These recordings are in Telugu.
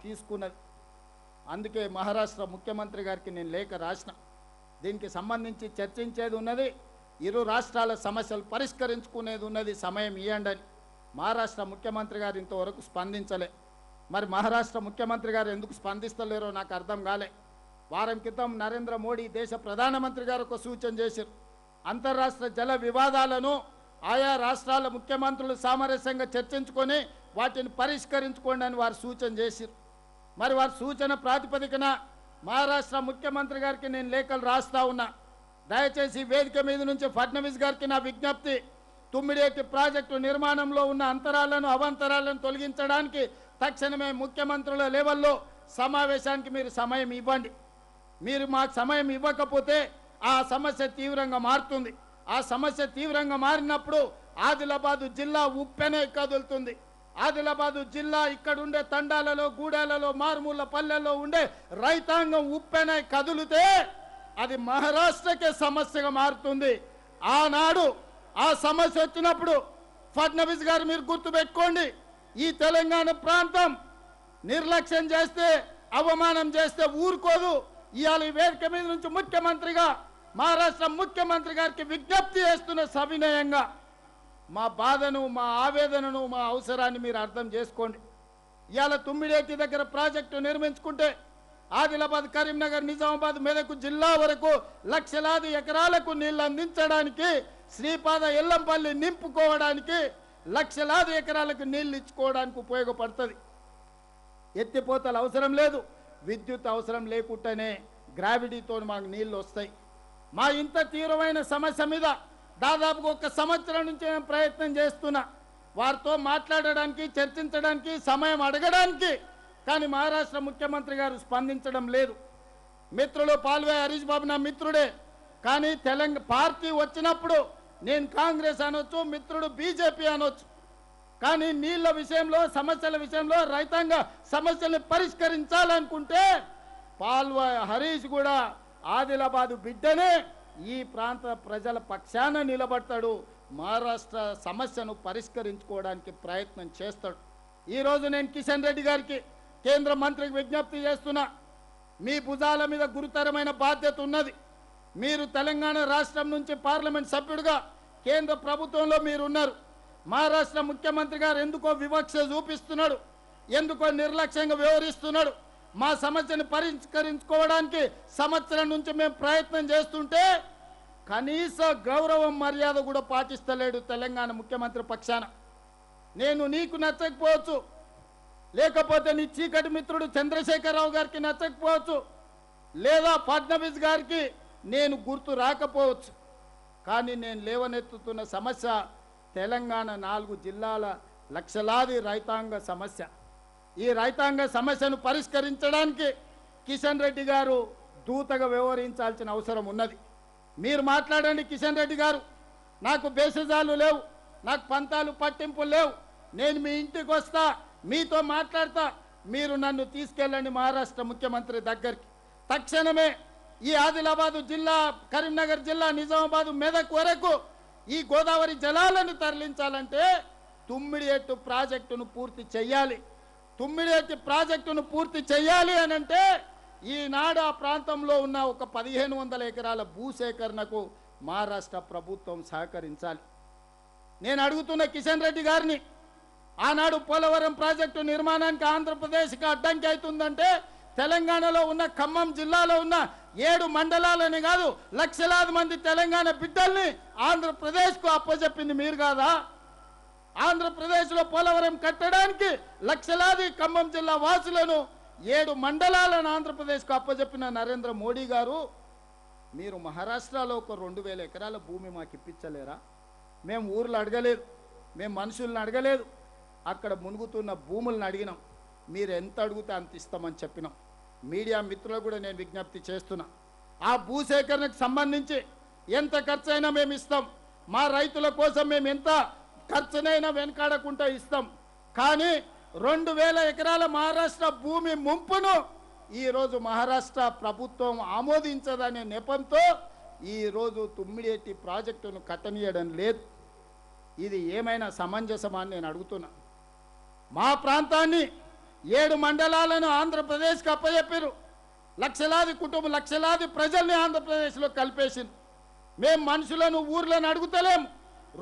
తీసుకున్నది. అందుకే మహారాష్ట్ర ముఖ్యమంత్రి గారికి నేను లేఖ రాసిన. దీనికి సంబంధించి చర్చించేది ఉన్నది, ఇరు రాష్ట్రాల సమస్యలు పరిష్కరించుకునేది ఉన్నది, సమయం ఇవ్వండి అని. మహారాష్ట్ర ముఖ్యమంత్రి గారు ఇంతవరకు స్పందించలే. మరి మహారాష్ట్ర ముఖ్యమంత్రి గారు ఎందుకు స్పందిస్తలేరో నాకు అర్థం కాలే. వారం క్రితం నరేంద్ర మోడీ దేశ ప్రధానమంత్రి గారు ఒక సూచన చేశారు. అంతర్రాష్ట్ర జల వివాదాలను ఆయా రాష్ట్రాల ముఖ్యమంత్రులు సామరస్యంగా చర్చించుకొని వాటిని పరిష్కరించుకోండి అని వారు సూచన చేశారు. మరి వారి సూచన ప్రాతిపదికన మహారాష్ట్ర ముఖ్యమంత్రి గారికి నేను లేఖలు రాస్తా ఉన్నా. దయచేసి వేదిక మీద నుంచి ఫడ్నవీస్ గారికి నా విజ్ఞప్తి, తుమ్మిడిఎట్టి ప్రాజెక్టు నిర్మాణంలో ఉన్న అంతరాలను అవాంతరాలను తొలగించడానికి తక్షణమే ముఖ్యమంత్రుల లెవెల్లో సమావేశానికి మీరు సమయం ఇవ్వండి. మీరు మాకు సమయం ఇవ్వకపోతే ఆ సమస్య తీవ్రంగా మారుతుంది. ఆ సమస్య తీవ్రంగా మారినప్పుడు ఆదిలాబాదు జిల్లా ఉప్పెనే కదులుతుంది. ఆదిలాబాదు జిల్లా ఇక్కడ ఉండే తండాలలో, గూడాలలో, మారుమూల పల్లెల్లో ఉండే రైతాంగం ఉప్పెనే కదిలితే అది మహారాష్ట్రకే సమస్యగా మారుతుంది. ఆనాడు ఆ సమస్య వచ్చినప్పుడు ఫడ్నవీస్ గారు మీరు గుర్తుపెట్టుకోండి, ఈ తెలంగాణ ప్రాంతం నిర్లక్ష్యం చేస్తే, అవమానం చేస్తే ఊరుకోదు. ఇవాళ ఈ వేదిక మీద నుంచి ముఖ్యమంత్రిగా మహారాష్ట్ర ముఖ్యమంత్రి గారికి విజ్ఞప్తి చేస్తున్న సవినయంగా మా బాధను, మా ఆవేదనను, మా అవసరాన్ని మీరు అర్థం చేసుకోండి. ఇవాళ తుమ్మిడిఎట్టి దగ్గర ప్రాజెక్టు నిర్మించుకుంటే ఆదిలాబాద్, కరీంనగర్, నిజామాబాద్, మెదక్ జిల్లా వరకు లక్షలాది ఎకరాలకు నీళ్లు అందించడానికి, శ్రీపాద ఎల్లంపల్లి నింపుకోవడానికి, లక్షలాది ఎకరాలకు నీళ్లు ఇచ్చుకోవడానికి ఉపయోగపడుతుంది. ఎత్తిపోతలు అవసరం లేదు, విద్యుత్ అవసరం లేకుండానే గ్రావిటీతో మాకు నీళ్లు వస్తాయి. మా ఇంత తీవ్రమైన సమస్య మీద దాదాపుగా 1 సంవత్సరం నుంచి నేను ప్రయత్నం చేస్తున్నా, వారితో మాట్లాడడానికి, చర్చించడానికి, సమయం అడగడానికి. కానీ మహారాష్ట్ర ముఖ్యమంత్రి గారు స్పందించడం లేదు. మిత్రులు పాల్వే హరీష్ బాబు నా మిత్రుడే, కానీ తెలంగాణ పార్టీ వచ్చినప్పుడు నేను కాంగ్రెస్ అనొచ్చు, మిత్రుడు బీజేపీ అనొచ్చు. కానీ నీళ్ల విషయంలో, సమస్యల విషయంలో, రైతాంగ సమస్యల్ని పరిష్కరించాలనుకుంటే పాల్వే హరీష్ కూడా ఆదిలాబాదు బిడ్డనే, ఈ ప్రాంత ప్రజల పక్షాన నిలబడతాడు, మహారాష్ట్ర సమస్యను పరిష్కరించుకోవడానికి ప్రయత్నం చేస్తాడు. ఈరోజు నేను కిషన్ రెడ్డి గారికి, కేంద్ర మంత్రికి విజ్ఞప్తి చేస్తున్నా, మీ భుజాల మీద గురుతరమైన బాధ్యత ఉన్నది. మీరు తెలంగాణ రాష్ట్రం నుంచి పార్లమెంట్ సభ్యుడిగా కేంద్ర ప్రభుత్వంలో మీరు ఉన్నారు. మహారాష్ట్ర ముఖ్యమంత్రి గారు ఎందుకో వివక్ష చూపిస్తున్నాడు, ఎందుకో నిర్లక్ష్యంగా వ్యవహరిస్తున్నాడు. మా సమస్యను పరిష్కరించుకోవడానికి సంవత్సరం నుంచి మేము ప్రయత్నం చేస్తుంటే కనీస గౌరవం, మర్యాద కూడా పాటిస్తలేడు తెలంగాణ ముఖ్యమంత్రి పక్షాన. నేను నీకు నచ్చకపోవచ్చు, లేకపోతే నీ చీకటి మిత్రుడు చంద్రశేఖరరావు గారికి నచ్చకపోవచ్చు, లేదా ఫడ్నవీస్ గారికి నేను గుర్తు రాకపోవచ్చు. కానీ నేను లేవనెత్తుతున్న సమస్య తెలంగాణ 4 జిల్లాల లక్షలాది రైతాంగ సమస్య. ఈ రైతాంగ సమస్యను పరిష్కరించడానికి కిషన్ రెడ్డి గారు దూతగా వ్యవహరించాల్సిన అవసరం ఉన్నది. మీరు మాట్లాడండి కిషన్ రెడ్డి గారు, నాకు బేసిజాలు లేవు, నాకు పంతాలు పట్టింపులు లేవు, నేను మీ ఇంటికి వస్తా, మీతో మాట్లాడతా, మీరు నన్ను తీసుకెళ్ళండి మహారాష్ట్ర ముఖ్యమంత్రి దగ్గరికి. తక్షణమే ఈ ఆదిలాబాదు జిల్లా, కరీంనగర్ జిల్లా, నిజామాబాద్, మెదక్ వరకు ఈ గోదావరి జలాలను తరలించాలంటే తుమ్మిడిఎట్టు ప్రాజెక్టును పూర్తి చేయాలి. తుమ్మిడిఎట్టి ప్రాజెక్టును పూర్తి చేయాలి అని అంటే ఈనాడు ఆ ప్రాంతంలో ఉన్న ఒక 1500 ఎకరాల భూసేకరణకు మహారాష్ట్ర ప్రభుత్వం సహకరించాలి. నేను అడుగుతున్న కిషన్ రెడ్డి గారిని, ఆనాడు పోలవరం ప్రాజెక్టు నిర్మాణానికి ఆంధ్రప్రదేశ్కి అడ్డంకి అవుతుందంటే తెలంగాణలో ఉన్న ఖమ్మం జిల్లాలో ఉన్న 7 మండలాలని కాదు, లక్షలాది మంది తెలంగాణ బిడ్డల్ని ఆంధ్రప్రదేశ్కు అప్పచెప్పింది మీరు కాదా? ఆంధ్రప్రదేశ్లో పోలవరం కట్టడానికి లక్షలాది ఖమ్మం జిల్లా వాసులను 7 మండలాలను ఆంధ్రప్రదేశ్కు అప్పచెప్పిన నరేంద్ర మోడీ గారు, మీరు మహారాష్ట్రలో ఒక 2000 ఎకరాల భూమి మాకు ఇప్పించలేరా? మేము ఊర్లు అడగలేదు, మేము మనుషులను అడగలేదు, అక్కడ మునుగుతున్న భూములను అడిగినాం. మీరు ఎంత అడిగితే అంత ఇస్తామని చెప్పినాం. మీడియా మిత్రులకు కూడా నేను విజ్ఞప్తి చేస్తున్నా, ఆ భూసేకరణకు సంబంధించి ఎంత ఖర్చైనా మేము ఇస్తాం. మా రైతుల కోసం మేము ఎంత ఖర్చునైనా వెనకాడకుండా ఇస్తాం. కానీ 2000 ఎకరాల మహారాష్ట్ర భూమి ముంపును ఈరోజు మహారాష్ట్ర ప్రభుత్వం ఆమోదించదనే నెపంతో ఈరోజు తుమ్మిడిఎట్టి ప్రాజెక్టును కట్టనీయడం లేదు. ఇది ఏమైనా సమంజసమా అని నేను అడుగుతున్నా. మా ప్రాంతాన్ని 7 మండలాలను ఆంధ్రప్రదేశ్కి అప్పచెప్పారు. లక్షలాది కుటుంబం లక్షలాది ప్రజల్ని ఆంధ్రప్రదేశ్లో కలిపేసింది. మేము మనుషులను ఊర్లను అడుగుతలేము.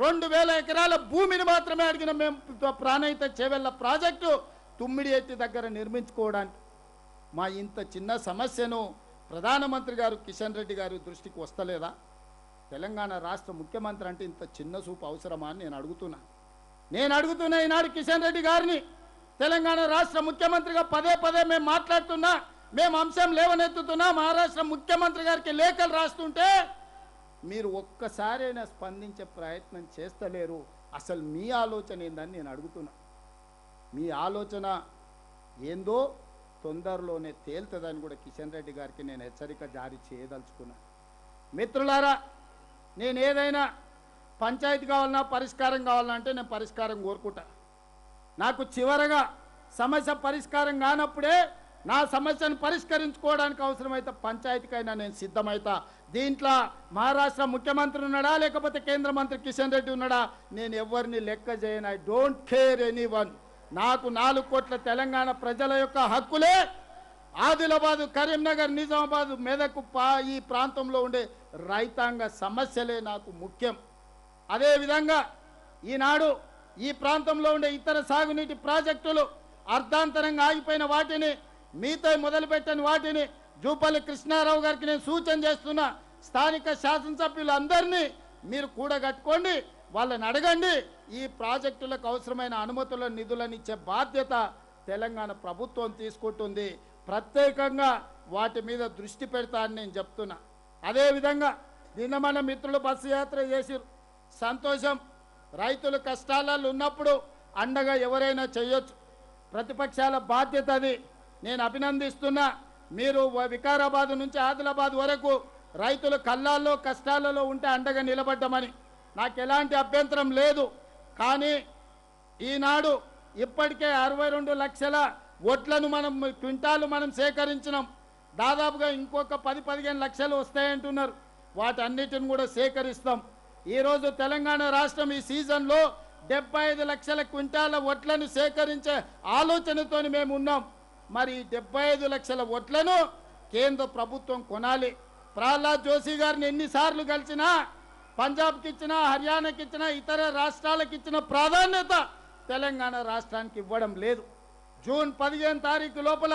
2000 ఎకరాల భూమిని మాత్రమే అడిగిన మేము ప్రాణహిత చేవెళ్ళ ప్రాజెక్టు తుమ్మిడి ఎత్తి దగ్గర నిర్మించుకోవడానికి. మా ఇంత చిన్న సమస్యను ప్రధానమంత్రి గారు కిషన్ రెడ్డి గారి దృష్టికి వస్తలేదా? తెలంగాణ రాష్ట్ర ముఖ్యమంత్రి అంటే ఇంత చిన్న చూపు అవసరమా అని నేను అడుగుతున్నా ఈనాడు కిషన్ రెడ్డి గారిని. తెలంగాణ రాష్ట్ర ముఖ్యమంత్రిగా పదే పదే మేము మాట్లాడుతున్నా, మేము అంశం లేవనెత్తుతున్నా, మహారాష్ట్ర ముఖ్యమంత్రి గారికి లేఖలు రాస్తుంటే మీరు ఒక్కసారైనా స్పందించే ప్రయత్నం చేస్తలేరు. అసలు మీ ఆలోచన ఏందని నేను అడుగుతున్నా. మీ ఆలోచన ఏందో తొందరలోనే తేలుతుందని కూడా కిషన్ రెడ్డి గారికి నేను హెచ్చరిక జారీ చేయదలుచుకున్నా. మిత్రులారా, నేను ఏదైనా పంచాయతీ కావాలన్నా పరిష్కారం కావాలన్నా అంటే నేను పరిష్కారం కోరుకుంటా. నాకు చివరగా సమస్య పరిష్కారం కానప్పుడే నా సమస్యను పరిష్కరించుకోవడానికి అవసరమైతే పంచాయతీకైనా నేను సిద్ధమైతా. దీంట్లో మహారాష్ట్ర ముఖ్యమంత్రి ఉన్నాడా లేకపోతే కేంద్ర మంత్రి కిషన్ రెడ్డి ఉన్నాడా నేను ఎవరిని లెక్క చేయను. I don't care anyone. నాకు 4 కోట్ల తెలంగాణ ప్రజల యొక్క హక్కులే ఆదిలాబాదు, కరీంనగర్, నిజామాబాద్, మెదక్ ఈ ప్రాంతంలో ఉండే రైతాంగ సమస్యలే నాకు ముఖ్యం. అదేవిధంగా ఈనాడు ఈ ప్రాంతంలో ఉండే ఇతర సాగునీటి ప్రాజెక్టులు అర్ధాంతరంగా ఆగిపోయిన వాటిని, మీతో మొదలుపెట్టని వాటిని జూపల్లి కృష్ణారావు గారికి నేను సూచన చేస్తున్నా. స్థానిక శాసనసభ్యులందరినీ మీరు కూడగట్టుకోండి, వాళ్ళని అడగండి. ఈ ప్రాజెక్టులకు అవసరమైన అనుమతుల నిధులను ఇచ్చే బాధ్యత తెలంగాణ ప్రభుత్వం తీసుకుంటుంది. ప్రత్యేకంగా వాటి మీద దృష్టి పెడతా అని నేను చెప్తున్నా. అదేవిధంగా నిన్న మన మిత్రులు బస్సు యాత్ర చేసిరు, సంతోషం. రైతులు కష్టాలలో ఉన్నప్పుడు అండగా ఎవరైనా చేయొచ్చు. ప్రతిపక్షాల బాధ్యత అది. నేను అభినందిస్తున్నా. మీరు వికారాబాద్ నుంచి ఆదిలాబాద్ వరకు రైతులు కళ్ళాల్లో కష్టాలలో ఉంటే అండగా నిలబడ్డామని నాకు ఎలాంటి అభ్యంతరం లేదు. కానీ ఈనాడు ఇప్పటికే 62 లక్షల వడ్లను క్వింటాలు మనం సేకరించినాం. దాదాపుగా ఇంకొక 10-15 లక్షలు వస్తాయంటున్నారు. వాటన్నిటిని కూడా సేకరిస్తాం. ఈరోజు తెలంగాణ రాష్ట్రం ఈ సీజన్లో 75 లక్షల క్వింటాల వడ్లను సేకరించే ఆలోచనతో మేము ఉన్నాం. మరి 75 లక్షల వడ్లను కేంద్ర ప్రభుత్వం కొనాలి. ప్రహ్లాద్ జోషి గారిని ఎన్నిసార్లు కలిసినా, పంజాబ్కి ఇచ్చినా, హర్యానాకి ఇచ్చినా, ఇతర రాష్ట్రాలకు ఇచ్చిన ప్రాధాన్యత తెలంగాణ రాష్ట్రానికి ఇవ్వడం లేదు. జూన్ 15 తారీఖు లోపల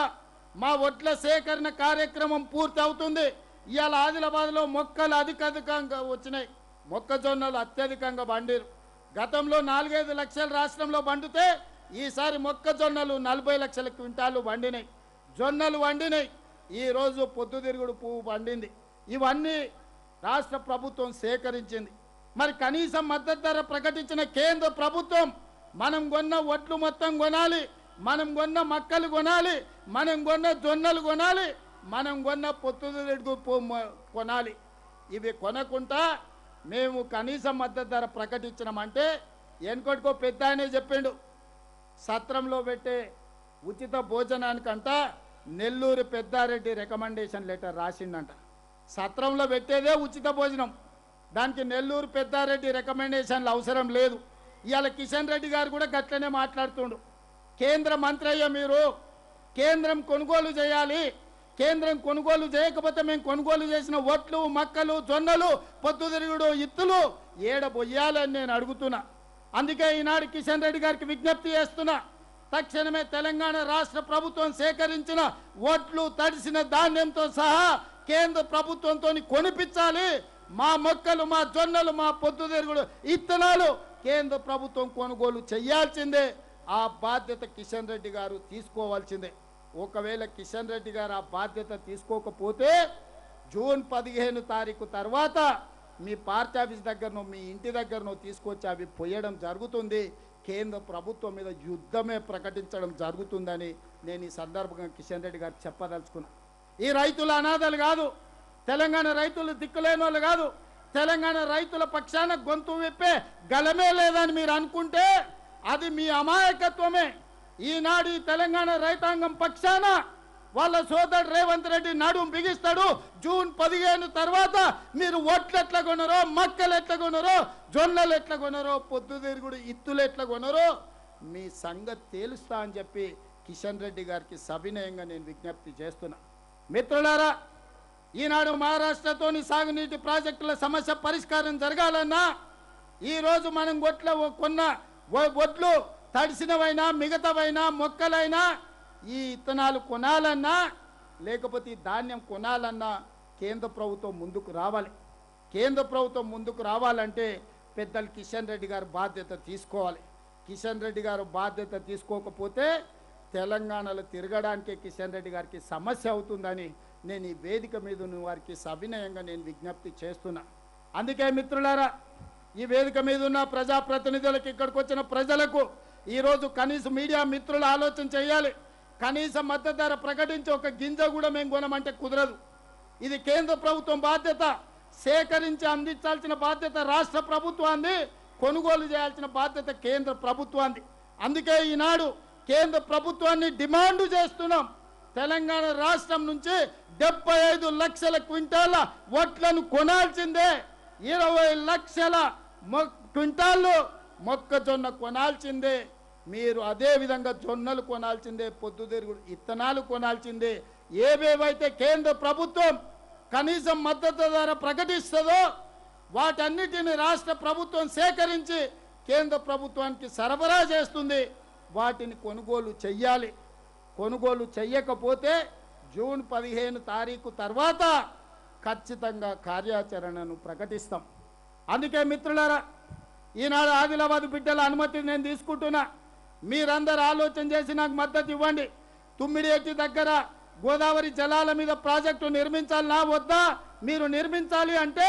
మా వడ్ల సేకరణ కార్యక్రమం పూర్తి అవుతుంది. ఇవాళ ఆదిలాబాద్లో మొక్కలు అధికంగా వచ్చినాయి. మొక్కజొన్నలు అత్యధికంగా పండిరు. గతంలో 4-5 లక్షల రాష్ట్రంలో పండితే ఈసారి మొక్కజొన్నలు 40 లక్షల క్వింటాలు పండినాయి. జొన్నలు పండినాయి. ఈరోజు పొద్దుతిరుగుడు పువ్వు పండింది. ఇవన్నీ రాష్ట్ర ప్రభుత్వం సేకరించింది. మరి కనీసం మద్దతు ధర ప్రకటించిన కేంద్ర ప్రభుత్వం మనం కొన్న వడ్లు మొత్తం కొనాలి, మనం కొన్న మక్కలు కొనాలి, మనం కొన్న జొన్నలు కొనాలి, మనం కొన్న పొద్దుతిరుగుడు పువ్వు కొనాలి. ఇవి కొనకుండా మేము కనీస మద్దతు ధర ప్రకటించినామంటే ఎన్కొట్టుకో పెద్ద ఆయనే చెప్పిండు, సత్రంలో పెట్టే ఉచిత భోజనానికంట నెల్లూరు పెద్దారెడ్డి రికమెండేషన్ లెటర్ రాసిండంట. సత్రంలో పెట్టేదే ఉచిత భోజనం, దానికి నెల్లూరు పెద్దారెడ్డి రికమెండేషన్లు అవసరం లేదు. ఇవాళ కిషన్ రెడ్డి గారు కూడా గట్లనే మాట్లాడుతుండు. కేంద్ర మంత్రి అయ్యా, మీరు కేంద్రం కొనుగోలు చేయాలి, కేంద్రం కొనుగోలు చేయకపోతే మేము కొనుగోలు చేసిన వడ్లు, మక్కలు, జొన్నలు, పొద్దుతిరుగుడు ఇత్తులు ఏడబొయ్యాలని నేను అడుగుతున్నా. అందుకే ఈనాడు కిషన్ రెడ్డి గారికి విజ్ఞప్తి చేస్తున్నా, తక్షణమే తెలంగాణ రాష్ట్ర ప్రభుత్వం సేకరించిన వడ్లు, తడిసిన ధాన్యంతో సహా కేంద్ర ప్రభుత్వంతో కొనిపించాలి. మా మొక్కలు, మా జొన్నలు, మా పొద్దుతిరుగుడు ఇత్తనాలు కేంద్ర ప్రభుత్వం కొనుగోలు చేయాల్సిందే. ఆ బాధ్యత కిషన్ రెడ్డి గారు తీసుకోవాల్సిందే. ఒకవేళ కిషన్ రెడ్డి గారు ఆ బాధ్యత తీసుకోకపోతే జూన్ 15 తారీఖు తర్వాత మీ పార్టీ ఆఫీస్ దగ్గరనో మీ ఇంటి దగ్గరనో తీసుకొచ్చి అవి పోయడం జరుగుతుంది. కేంద్ర ప్రభుత్వం మీద యుద్ధమే ప్రకటించడం జరుగుతుందని నేను ఈ సందర్భంగా కిషన్ రెడ్డి గారు చెప్పదలుచుకున్నా. ఈ రైతుల అనాథలు కాదు, తెలంగాణ రైతులు దిక్కులేని వాళ్ళు కాదు, తెలంగాణ రైతుల పక్షాన గొంతు విప్పే గలమే లేదని మీరు అనుకుంటే అది మీ అమాయకత్వమే. ఈనాడు ఈ తెలంగాణ రైతాంగం పక్షాన వాళ్ళ సోదరుడు రేవంత్ రెడ్డి నడుం బిగిస్తాడు. జూన్ 15 తర్వాత మీరు వడ్లు ఎట్లా కొనరో, మక్కలు ఎట్లా కొనరో, జొన్నలు ఎట్లా కొనరో, పొద్దుతిరుగుడు ఇత్తులు ఎట్లా కొనరో మీ సంగతి తేలుస్తా అని చెప్పి కిషన్ రెడ్డి గారికి సవినయంగా నేను విజ్ఞప్తి చేస్తున్నా. మిత్రులారా, ఈనాడు మహారాష్ట్రతోని సాగునీటి ప్రాజెక్టుల సమస్య పరిష్కారం జరగాలన్నా ఈరోజు మనం కొన్న వడ్లు తడిసినవైనా మిగతావైనా మొక్కలైనా ఈ ఇత్తనాలు కొనాలన్నా లేకపోతే ఈ ధాన్యం కొనాలన్నా కేంద్ర ప్రభుత్వం ముందుకు రావాలి. కేంద్ర ప్రభుత్వం ముందుకు రావాలంటే పెద్దలు కిషన్ రెడ్డి గారు బాధ్యత తీసుకోవాలి. కిషన్ రెడ్డి గారు బాధ్యత తీసుకోకపోతే తెలంగాణలో తిరగడానికే కిషన్ రెడ్డి గారికి సమస్య అవుతుందని నేను ఈ వేదిక మీద ఉన్న వారికి సవినయంగా నేను విజ్ఞప్తి చేస్తున్నా. అందుకే మిత్రులారా, ఈ వేదిక మీద ఉన్న ప్రజాప్రతినిధులకు, ఇక్కడికి వచ్చిన ప్రజలకు ఈరోజు కనీసం మీడియా మిత్రులు ఆలోచన చేయాలి. కనీస మద్దతు ధర ప్రకటించి ఒక గింజ కూడా మేము కొనమంటే కుదరదు. ఇది కేంద్ర ప్రభుత్వం బాధ్యత. సేకరించి అందించాల్సిన బాధ్యత రాష్ట్ర ప్రభుత్వాన్ని, కొనుగోలు చేయాల్సిన బాధ్యత కేంద్ర ప్రభుత్వాన్ని. అందుకే ఈనాడు కేంద్ర ప్రభుత్వాన్ని డిమాండ్ చేస్తున్నాం. తెలంగాణ రాష్ట్రం నుంచి 75 లక్షల క్వింటాల వడ్లను కొనాల్సిందే. 20 లక్షల క్వింటాళ్ళు మొక్కజొన్న కొనాల్సిందే. మీరు అదే విధంగా జొన్నలు కొనాల్సిందే, పొద్దుతిరుగుడు ఇత్తనాలు కొనాల్సిందే. ఏవేవైతే కేంద్ర ప్రభుత్వం కనీసం మద్దతు ధర ప్రకటిస్తుందో వాటన్నిటిని రాష్ట్ర ప్రభుత్వం సేకరించి కేంద్ర ప్రభుత్వానికి సరఫరా చేస్తుంది. వాటిని కొనుగోలు చెయ్యాలి. కొనుగోలు చెయ్యకపోతే జూన్ 15 తారీఖు తర్వాత ఖచ్చితంగా కార్యాచరణను ప్రకటిస్తాం. అందుకే మిత్రులారా, ఈనాడు ఆదిలాబాద్ బిడ్డల అనుమతి నేను తీసుకుంటున్నా. మీరందరూ ఆలోచన చేసి నాకు మద్దతు ఇవ్వండి. తుమ్మిడిఎట్టి దగ్గర గోదావరి జలాల మీద ప్రాజెక్టు నిర్మించాలనా వద్దా? మీరు నిర్మించాలి అంటే